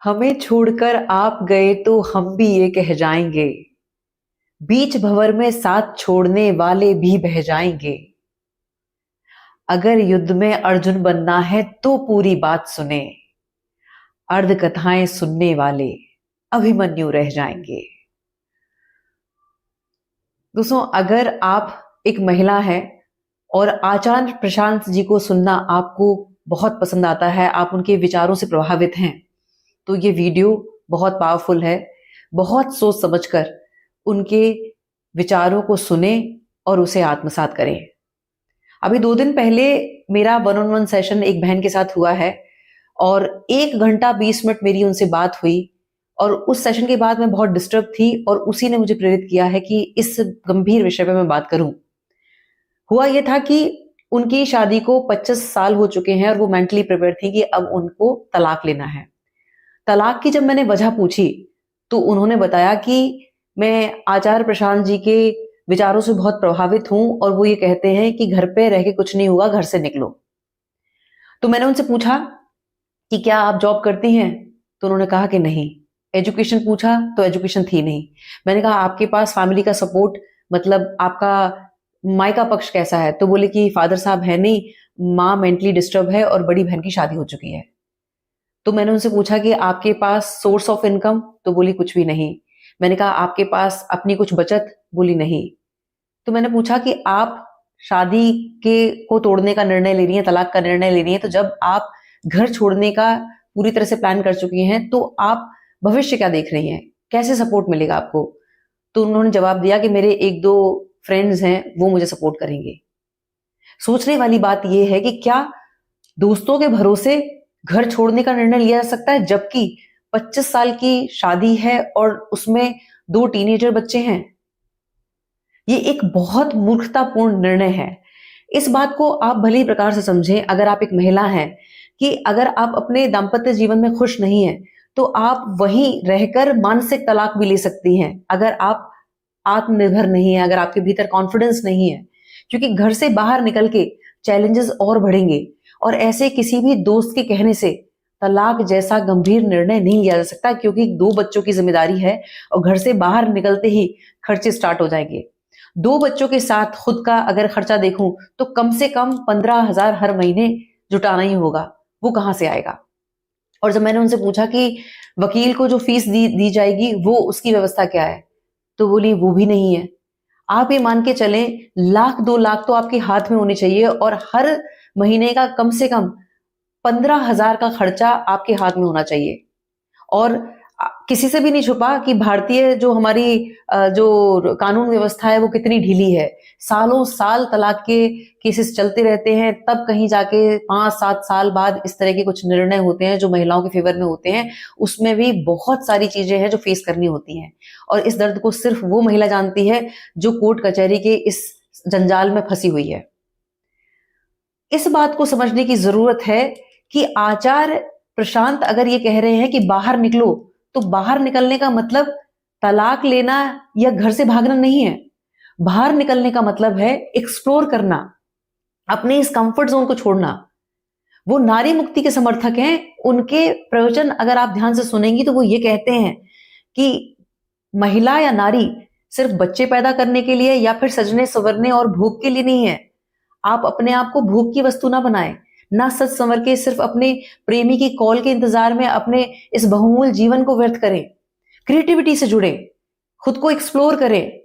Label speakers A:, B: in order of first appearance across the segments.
A: हमें छोड़कर आप गए तो हम भी ये कह जाएंगे, बीच भंवर में साथ छोड़ने वाले भी बह जाएंगे। अगर युद्ध में अर्जुन बनना है तो पूरी बात सुने, अर्ध कथाएं सुनने वाले अभिमन्यु रह जाएंगे। दोस्तों, अगर आप एक महिला हैं और आचार्य प्रशांत जी को सुनना आपको बहुत पसंद आता है, आप उनके विचारों से प्रभावित हैं, तो ये वीडियो बहुत पावरफुल है। बहुत सोच समझकर उनके विचारों को सुने और उसे आत्मसात करें। अभी 2 दिन पहले मेरा 1-on-1 सेशन एक बहन के साथ हुआ है और 1 घंटा 20 मिनट मेरी उनसे बात हुई और उस सेशन के बाद मैं बहुत डिस्टर्ब थी और उसी ने मुझे प्रेरित किया है कि इस गंभीर विषय पे मैं बात करूं। हुआ यह था कि उनकी शादी को 25 साल हो चुके हैं और वो मेंटली प्रिपेयर थी कि अब उनको तलाक लेना है। तलाक की जब मैंने वजह पूछी तो उन्होंने बताया कि मैं आचार्य प्रशांत जी के विचारों से बहुत प्रभावित हूं और वो ये कहते हैं कि घर पे रह के कुछ नहीं होगा, घर से निकलो। तो मैंने उनसे पूछा कि क्या आप जॉब करती हैं? तो उन्होंने कहा कि नहीं। एजुकेशन पूछा तो एजुकेशन थी नहीं। मैंने कहा आपके पास फैमिली का सपोर्ट, मतलब आपका मायका पक्ष कैसा है? तो बोले कि फादर साहब है नहीं, माँ मेंटली डिस्टर्ब है और बड़ी बहन की शादी हो चुकी है। तो मैंने उनसे पूछा कि आपके पास सोर्स ऑफ इनकम? तो बोली कुछ भी नहीं। मैंने कहा आपके पास अपनी कुछ बचत? बोली नहीं। तो मैंने पूछा कि आप शादी के को तोड़ने का निर्णय ले रही हैं, तलाक का निर्णय ले रही हैं, तो जब आप घर छोड़ने का पूरी तरह से प्लान कर चुकी हैं तो आप भविष्य क्या देख रही हैं, कैसे सपोर्ट मिलेगा आपको? तो उन्होंने जवाब दिया कि मेरे 1-2 फ्रेंड्स हैं, वो मुझे सपोर्ट करेंगे। सोचने वाली बात यह है कि क्या दोस्तों के भरोसे घर छोड़ने का निर्णय लिया जा सकता है, जबकि 25 साल की शादी है और उसमें 2 टीनेजर बच्चे हैं? ये एक बहुत मूर्खतापूर्ण निर्णय है। इस बात को आप भली प्रकार से समझें, अगर आप एक महिला हैं, कि अगर आप अपने दाम्पत्य जीवन में खुश नहीं हैं, तो आप वहीं रहकर मानसिक तलाक भी ले सकती हैं। अगर आप आत्मनिर्भर नहीं है, अगर आपके भीतर कॉन्फिडेंस नहीं है, क्योंकि घर से बाहर निकल के चैलेंजेस और बढ़ेंगे और ऐसे किसी भी दोस्त के कहने से तलाक जैसा गंभीर निर्णय नहीं लिया जा सकता, क्योंकि 2 बच्चों की जिम्मेदारी है और घर से बाहर निकलते ही खर्चे स्टार्ट हो जाएंगे। 2 बच्चों के साथ खुद का अगर खर्चा देखूं तो कम से कम 15,000 हर महीने जुटाना ही होगा। वो कहां से आएगा? और जब मैंने उनसे पूछा कि वकील को जो फीस दी जाएगी वो उसकी व्यवस्था क्या है, तो बोली वो भी नहीं है। आप ये मान के चलें, 1,00,000-2 लाख तो आपके हाथ में होने चाहिए और हर महीने का कम से कम 15,000 का खर्चा आपके हाथ में होना चाहिए। और किसी से भी नहीं छुपा कि भारतीय जो हमारी जो कानून व्यवस्था है वो कितनी ढीली है। सालों साल तलाक के केसेस चलते रहते हैं, तब कहीं जाके 5-7 साल बाद इस तरह के कुछ निर्णय होते हैं जो महिलाओं के फेवर में होते हैं। उसमें भी बहुत सारी चीजें हैं जो फेस करनी होती हैं और इस दर्द को सिर्फ वो महिला जानती है जो कोर्ट कचहरी के इस जंजाल में फंसी हुई है। इस बात को समझने की जरूरत है कि आचार्य प्रशांत अगर ये कह रहे हैं कि बाहर निकलो, तो बाहर निकलने का मतलब तलाक लेना या घर से भागना नहीं है। बाहर निकलने का मतलब है एक्सप्लोर करना, अपने इस कंफर्ट जोन को छोड़ना। वो नारी मुक्ति के समर्थक हैं। उनके प्रवचन अगर आप ध्यान से सुनेंगी तो वो ये कहते हैं कि महिला या नारी सिर्फ बच्चे पैदा करने के लिए या फिर सजने संवरने और भोग के लिए नहीं है। आप अपने आप को भोग की वस्तु ना बनाएं, ना सच संवर के सिर्फ अपने प्रेमी की कॉल के इंतजार में अपने इस बहुमूल्य जीवन को व्यर्थ करें। क्रिएटिविटी से जुड़े, खुद को एक्सप्लोर करें,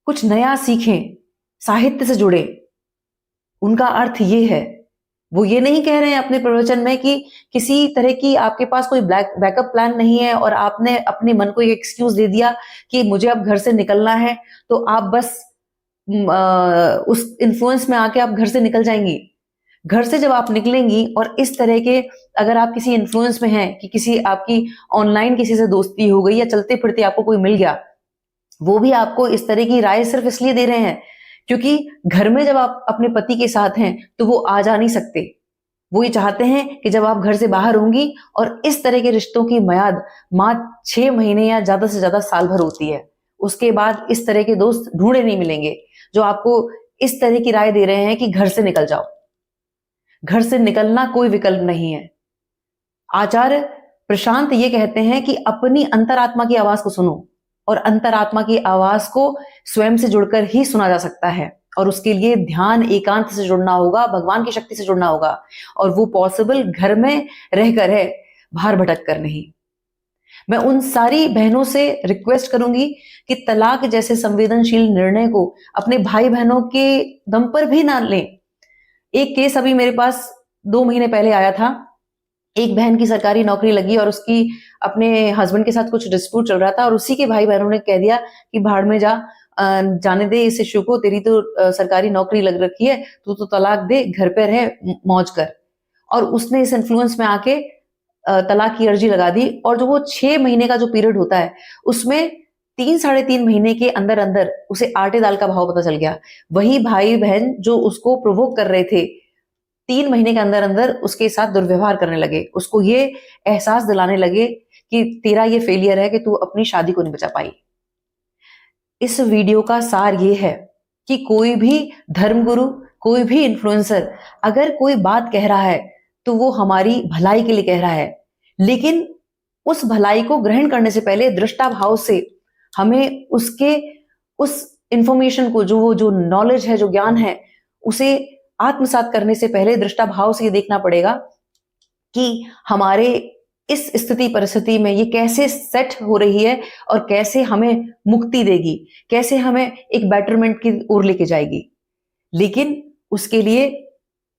A: कुछ नया सीखें, साहित्य से जुड़े। उनका अर्थ ये है, वो ये नहीं कह रहे हैं अपने प्रवचन में कि किसी तरह की आपके पास कोई बैकअप प्लान नहीं है और आपने अपने मन को एक एक्सक्यूज दे दिया कि मुझे अब घर से निकलना है, तो आप बस उस इन्फ्लुएंस में आके आप घर से निकल जाएंगी। घर से जब आप निकलेंगी और इस तरह के, अगर आप किसी इन्फ्लुएंस में हैं कि किसी आपकी ऑनलाइन किसी से दोस्ती हो गई या चलते फिरते आपको कोई मिल गया, वो भी आपको इस तरह की राय सिर्फ इसलिए दे रहे हैं क्योंकि घर में जब आप अपने पति के साथ हैं तो वो आ जा नहीं सकते। वो ये चाहते हैं कि जब आप घर से बाहर होंगी, और इस तरह के रिश्तों की मियाद मात्र 6 महीने या ज्यादा से ज्यादा साल भर होती है। उसके बाद इस तरह के दोस्त ढूंढे नहीं मिलेंगे जो आपको इस तरह की राय दे रहे हैं कि घर से निकल जाओ। घर से निकलना कोई विकल्प नहीं है। आचार्य प्रशांत ये कहते हैं कि अपनी अंतरात्मा की आवाज को सुनो, और अंतरात्मा की आवाज को स्वयं से जुड़कर ही सुना जा सकता है, और उसके लिए ध्यान एकांत से जुड़ना होगा, भगवान की शक्ति से जुड़ना होगा, और वो पॉसिबल घर में रहकर है, बाहर भटक कर नहीं। मैं उन सारी बहनों से रिक्वेस्ट करूंगी कि तलाक जैसे संवेदनशील निर्णय को अपने भाई बहनों के दम पर भी ना लें। एक केस अभी मेरे पास 2 महीने पहले आया था। एक बहन की सरकारी नौकरी लगी और उसकी अपने हस्बैंड के साथ कुछ डिस्प्यूट चल रहा था, और उसी के भाई बहनों ने कह दिया कि भाड़ में जा, जाने दे इस इश्यू को, तेरी तो सरकारी नौकरी लग रखी है, तू तो तलाक दे, घर पे रह, मौज कर। और उसने इस इन्फ्लुएंस में आके तलाक की अर्जी लगा दी, और जो वो 6 महीने का जो पीरियड होता है उसमें 3-3.5 महीने के अंदर अंदर उसे आटे दाल का भाव पता चल गया। वही भाई बहन जो उसको प्रोवोक कर रहे थे, 3 महीने के अंदर अंदर उसके साथ दुर्व्यवहार करने लगे, उसको ये एहसास दिलाने लगे कि तेरा ये फेलियर है कि तू अपनी शादी को नहीं बचा पाई। इस वीडियो का सार ये है कि कोई भी धर्मगुरु, कोई भी इन्फ्लुएंसर अगर कोई बात कह रहा है तो वो हमारी भलाई के लिए कह रहा है, लेकिन उस भलाई को ग्रहण करने से पहले दृष्टा भाव से हमें उसके उस इंफॉर्मेशन को, जो नॉलेज है, जो ज्ञान है, उसे आत्मसात करने से पहले दृष्टा भाव से ये देखना पड़ेगा कि हमारे इस स्थिति परिस्थिति में ये कैसे सेट हो रही है और कैसे हमें मुक्ति देगी, कैसे हमें एक बेटरमेंट की ओर लेके जाएगी। लेकिन उसके लिए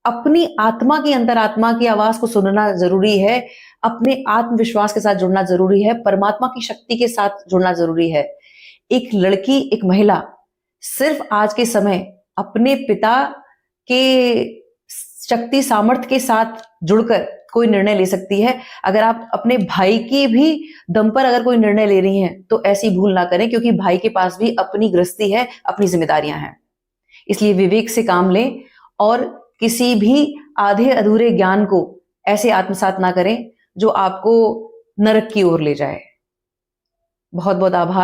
A: अपनी आत्मा की, अंतरात्मा की आवाज को सुनना जरूरी है, अपने आत्मविश्वास के साथ जुड़ना जरूरी है, परमात्मा की शक्ति के साथ जुड़ना जरूरी है। एक लड़की, एक महिला सिर्फ आज के समय अपने पिता के शक्ति सामर्थ्य के साथ जुड़कर कोई निर्णय ले सकती है। अगर आप अपने भाई की भी दम पर अगर कोई निर्णय ले रही हैं तो ऐसी भूल ना करें, क्योंकि भाई के पास भी अपनी गृहस्थी है, अपनी जिम्मेदारियां हैं। इसलिए विवेक से काम लें और किसी भी आधे अधूरे ज्ञान को ऐसे आत्मसात ना करें जो आपको नरक की ओर ले जाए। बहुत बहुत आभार।